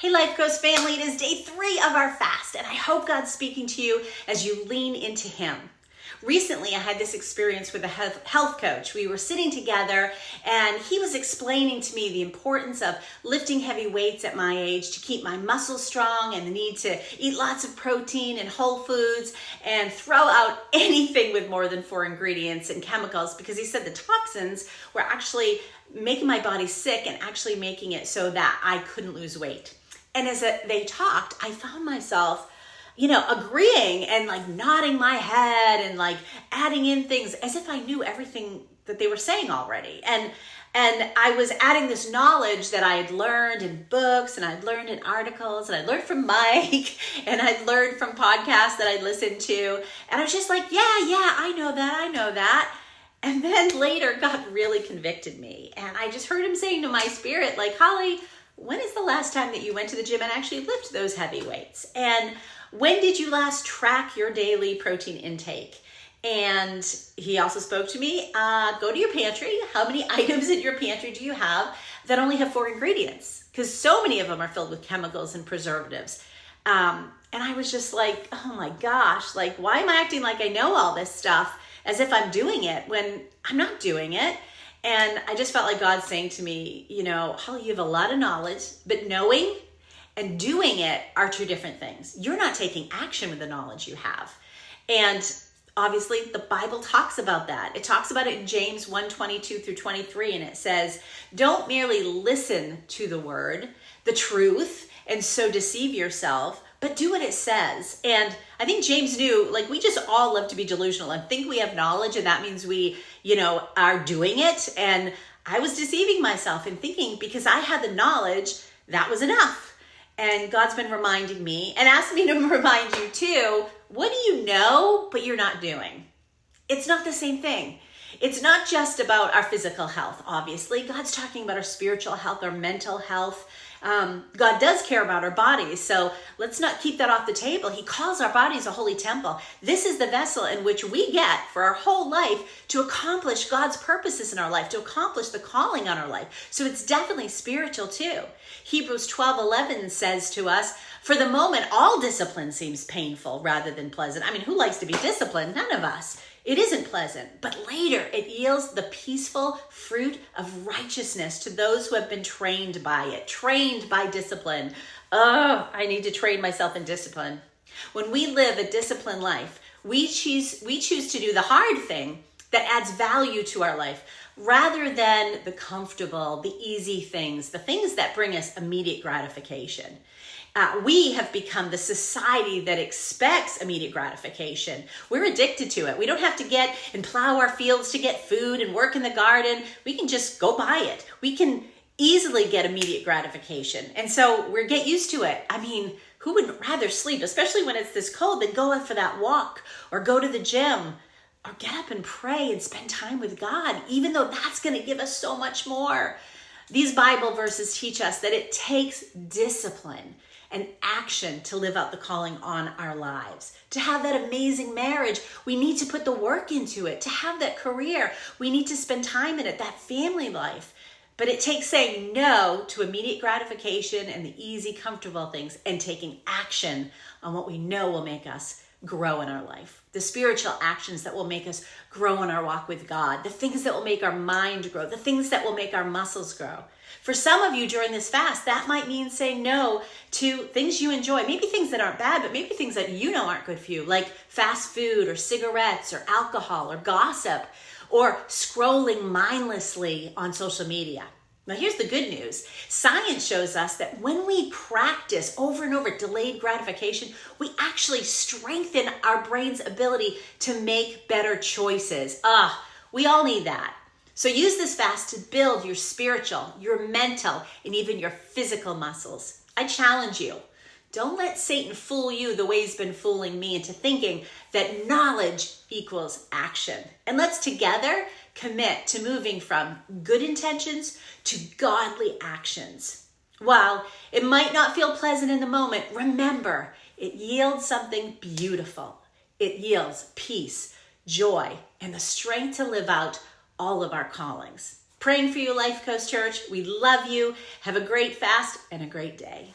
Hey Life Coach family, it is day 3 of our fast, and I hope God's speaking to you as you lean into Him. Recently, I had this experience with a health coach. We were sitting together and he was explaining to me the importance of lifting heavy weights at my age to keep my muscles strong and the need to eat lots of protein and whole foods and throw out anything with more than 4 ingredients and chemicals, because he said the toxins were actually making my body sick and actually making it so that I couldn't lose weight. And as they talked, I found myself agreeing and nodding my head and adding in things as if I knew everything that they were saying already. And I was adding this knowledge that I had learned in books and I'd learned in articles and I'd learned from Mike and I'd learned from podcasts that I'd listened to. And I was just like, yeah, I know that. And then later God really convicted me. And I just heard him saying to my spirit, Holly, when is the last time that you went to the gym and actually lift those heavy weights? And when did you last track your daily protein intake? And he also spoke to me, go to your pantry. How many items in your pantry do you have that only have 4 ingredients? Because so many of them are filled with chemicals and preservatives. And I was just like, oh my gosh, why am I acting like I know all this stuff as if I'm doing it when I'm not doing it? And I just felt like God saying to me, Holly, you have a lot of knowledge, but knowing and doing it are 2 different things. You're not taking action with the knowledge you have. And obviously the Bible talks about that. It talks about it in James 1:22-23, and it says, don't merely listen to the word, the truth, and so deceive yourself, but do what it says. And I think James knew, we just all love to be delusional and think we have knowledge, and that means we, are doing it. And I was deceiving myself and thinking because I had the knowledge, that was enough. And God's been reminding me and asked me to remind you too, what do you know, but you're not doing? It's not the same thing. It's not just about our physical health, obviously. God's talking about our spiritual health, our mental health. God does care about our bodies, so let's not keep that off the table. He calls our bodies a holy temple. This is the vessel in which we get for our whole life to accomplish God's purposes in our life, to accomplish the calling on our life. So it's definitely spiritual too. Hebrews 12:11 says to us, for the moment, all discipline seems painful rather than pleasant. I mean, who likes to be disciplined? None of us. It isn't pleasant, but later it yields the peaceful fruit of righteousness to those who have been trained by it, trained by discipline. Oh, I need to train myself in discipline. When we live a disciplined life, we choose to do the hard thing that adds value to our life rather than the comfortable, the easy things, the things that bring us immediate gratification. We have become the society that expects immediate gratification. We're addicted to it. We don't have to get and plow our fields to get food and work in the garden. We can just go buy it. We can easily get immediate gratification. And so we get used to it. I mean, who would rather sleep, especially when it's this cold, than go out for that walk or go to the gym or get up and pray and spend time with God, even though that's going to give us so much more. These Bible verses teach us that it takes discipline and action to live out the calling on our lives. To have that amazing marriage, we need to put the work into it. To have that career, we need to spend time in it, that family life. But it takes saying no to immediate gratification and the easy, comfortable things and taking action on what we know will make us grow in our life. The spiritual actions that will make us grow in our walk with God, the things that will make our mind grow, the things that will make our muscles grow. For some of you during this fast, that might mean saying no to things you enjoy, maybe things that aren't bad, but maybe things that aren't good for you, like fast food or cigarettes or alcohol or gossip or scrolling mindlessly on social media. Now, here's the good news. Science shows us that when we practice over and over delayed gratification, we actually strengthen our brain's ability to make better choices. We all need that. So use this fast to build your spiritual, your mental, and even your physical muscles. I challenge you. Don't let Satan fool you the way he's been fooling me into thinking that knowledge equals action. And let's together commit to moving from good intentions to godly actions. While it might not feel pleasant in the moment, remember, it yields something beautiful. It yields peace, joy, and the strength to live out all of our callings. Praying for you, Life Coast Church. We love you. Have a great fast and a great day.